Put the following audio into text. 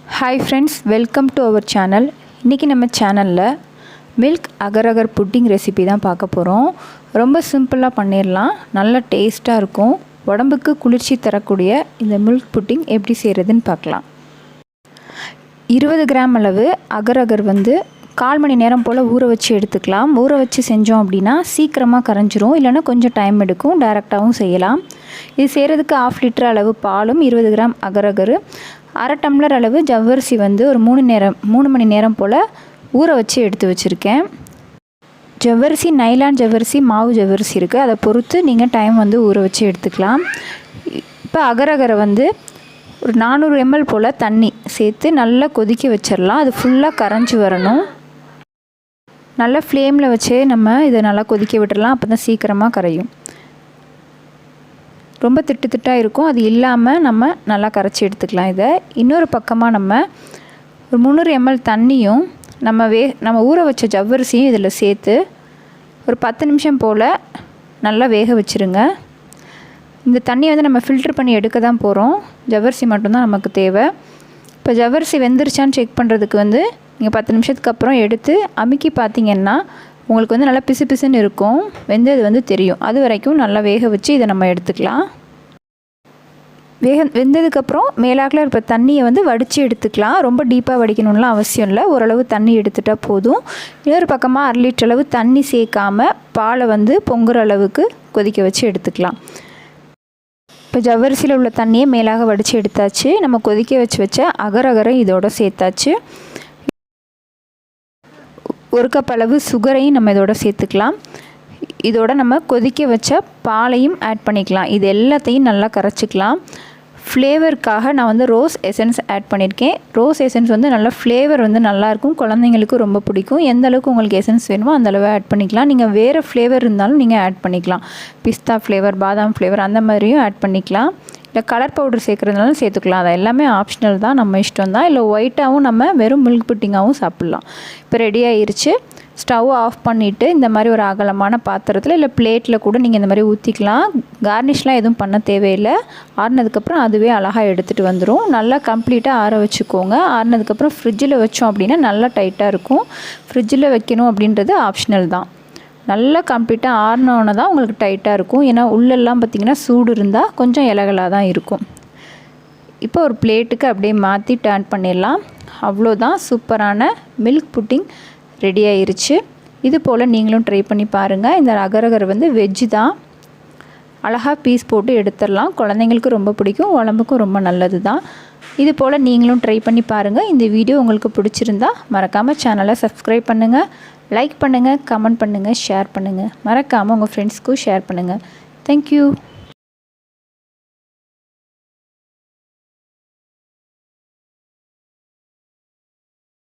Hi friends, welcome to our channel. இன்றைக்கி நம்ம சேனலில் மில்க் அகர் அகர் புட்டிங் ரெசிபி தான் பார்க்க போகிறோம். ரொம்ப சிம்பிளாக பண்ணிடலாம், நல்ல டேஸ்ட்டாக இருக்கும். உடம்புக்கு குளிர்ச்சி தரக்கூடிய இந்த மில்க் புட்டிங் எப்படி செய்கிறதுன்னு பார்க்கலாம். 20 கிராம் அளவு அகர் அகர் வந்து 1/4 மணி நேரம் போல் ஊற வச்சு எடுத்துக்கலாம். ஊற வச்சு செஞ்சோம் அப்படின்னா சீக்கிரமாக கரைஞ்சிரும், இல்லைன்னா கொஞ்சம் டைம் எடுக்கும். டைரெக்டாகவும் செய்யலாம். இது செய்கிறதுக்கு 1/2 லிட்டர் அளவு பாலும் 20 கிராம் அகர் அகர், 1/2 டம்ளர் அளவு ஜவ்வரிசி வந்து ஒரு 3 மணி நேரம் போல் ஊற வச்சு எடுத்து வச்சுருக்கேன். ஜவ்வரிசி நைலான் ஜவ்வரிசி, மாவு ஜவ்வரிசி இருக்குது, அதை பொறுத்து நீங்கள் டைம் வந்து ஊற வச்சு எடுத்துக்கலாம். இப்போ அகர் அகரை வந்து ஒரு 400 ml போல் தண்ணி சேர்த்து நல்லா கொதிக்க வச்சிடலாம். அது ஃபுல்லாக கரைஞ்சி வரணும். நல்லா ஃப்ளேமில் வச்சே நம்ம இதை நல்லா கொதிக்க விட்டுடலாம். அப்போ தான் சீக்கிரமாக கரையும். ரொம்ப திட்டாக இருக்கும், அது இல்லாமல் நம்ம நல்லா கரைச்சி எடுத்துக்கலாம். இதை இன்னொரு பக்கமாக நம்ம ஒரு 300 ml தண்ணியும் நம்ம ஊற வச்ச ஜவ்வரிசியும் இதில் சேர்த்து ஒரு 10 நிமிஷம் போல் நல்லா வேக வச்சுருங்க. இந்த தண்ணியை வந்து நம்ம ஃபில்டர் பண்ணி எடுக்க தான் போகிறோம். ஜவ்வரிசி மட்டும்தான் நமக்கு தேவை. இப்போ ஜவ்வரிசி வெந்துருச்சான்னு செக் பண்ணுறதுக்கு வந்து நீங்கள் 10 நிமிஷத்துக்கு அப்புறம் எடுத்து அமுக்கி பார்த்திங்கன்னா உங்களுக்கு வந்து நல்லா பிசு பிசுன்னு இருக்கும். வெந்தது வந்து தெரியும். அது வரைக்கும் நல்லா வேக வச்சு இதை நம்ம எடுத்துக்கலாம். வெந்ததுக்கப்புறம் மேலாக்கில் இருக்க தண்ணியை வந்து வடித்து எடுத்துக்கலாம். ரொம்ப டீப்பாக வடிக்கணும்லாம் அவசியம் இல்லை, ஓரளவு தண்ணி எடுத்துட்டால் போதும். இன்னொரு பக்கமாக 1/2 லிட்டர் அளவு தண்ணி சேர்க்காமல் பாலை வந்து பொங்குற அளவுக்கு கொதிக்க வச்சு எடுத்துக்கலாம். இப்போ ஜவ்வரிசியில் உள்ள தண்ணியை மேலாக வடித்து எடுத்தாச்சு. நம்ம கொதிக்க வச்ச அகர் அகரை இதோட சேர்த்தாச்சு. 1 கப் அளவு சுகரையும் நம்ம இதோட சேர்த்துக்கலாம். இதோட நம்ம கொதிக்க வச்ச பாலையும் ஆட் பண்ணிக்கலாம். இது எல்லாத்தையும் நல்லா கரைச்சிக்கலாம். ஃப்ளேவருக்காக நான் வந்து ரோஸ் எசன்ஸ் ஆட் பண்ணியிருக்கேன். ரோஸ் எசன்ஸ் வந்து நல்லா ஃப்ளேவர் வந்து நல்லாயிருக்கும், குழந்தைங்களுக்கு ரொம்ப பிடிக்கும். எந்த அளவுக்கு உங்களுக்கு எசன்ஸ் வேணுமோ அந்தளவு ஆட் பண்ணிக்கலாம். நீங்கள் வேறு ஃப்ளேவர் இருந்தாலும் நீங்கள் ஆட் பண்ணிக்கலாம். பிஸ்தா ஃப்ளேவர், பாதாம் ஃப்ளேவர் அந்த மாதிரியும் ஆட் பண்ணிக்கலாம். இல்லை கலர் பவுடர் சேர்க்குறதுனாலும் சேர்த்துக்கலாம். அது எல்லாமே ஆப்ஷனல் தான், நம்ம இஷ்டம் தான். இல்லை ஒயிட்டாகவும் நம்ம வெறும் மில்க் புட்டிங்காகவும் சாப்பிட்லாம். இப்போ ரெடி ஆகிருச்சு. ஸ்டவ் ஆஃப் பண்ணிவிட்டு இந்த மாதிரி ஒரு அகலமான பாத்திரத்தில் இல்லை பிளேட்டில் கூட நீங்கள் இந்த மாதிரி ஊற்றிக்கலாம். கார்னிஷ்லாம் எதுவும் பண்ண தேவையில்லை. ஆறுனதுக்கப்புறம் அதுவே அழகாக எடுத்துகிட்டு வந்துடும். நல்லா கம்ப்ளீட்டாக ஆற வச்சுக்கோங்க. ஆறுனதுக்கப்புறம் ஃப்ரிட்ஜில் வச்சோம் அப்படின்னா நல்லா டைட்டாக இருக்கும். ஃப்ரிட்ஜில் வைக்கணும் அப்படின்றது ஆப்ஷனல் தான். நல்லா கம்ப்ளீட்டாக ஆறினோன்னு தான் உங்களுக்கு டைட்டாக இருக்கும். ஏன்னா உள்ளெல்லாம் பார்த்திங்கன்னா சூடு இருந்தால் கொஞ்சம் இலகலாக தான் இருக்கும். இப்போ ஒரு பிளேட்டுக்கு அப்படியே மாற்றி டர்ன் பண்ணிடலாம். அவ்வளோதான், சூப்பரான மில்க் புட்டிங் ரெடி ஆயிருச்சு. இது போல் நீங்களும் ட்ரை பண்ணி பாருங்கள். இந்த அகர் அகர் வந்து வெஜ்ஜு தான். அழகாக பீஸ் போட்டு எடுத்துடலாம். குழந்தைங்களுக்கு ரொம்ப பிடிக்கும், உடம்புக்கும் ரொம்ப நல்லது தான். இது போல் நீங்களும் ட்ரை பண்ணி பாருங்கள். இந்த வீடியோ உங்களுக்கு பிடிச்சிருந்தா மறக்காமல் சேனலை சப்ஸ்கிரைப் பண்ணுங்கள், லைக் பண்ணுங்கள், கமெண்ட் பண்ணுங்கள், ஷேர் பண்ணுங்கள். மறக்காமல் உங்கள் ஃப்ரெண்ட்ஸ்க்கும் ஷேர் பண்ணுங்கள். தேங்க்யூ.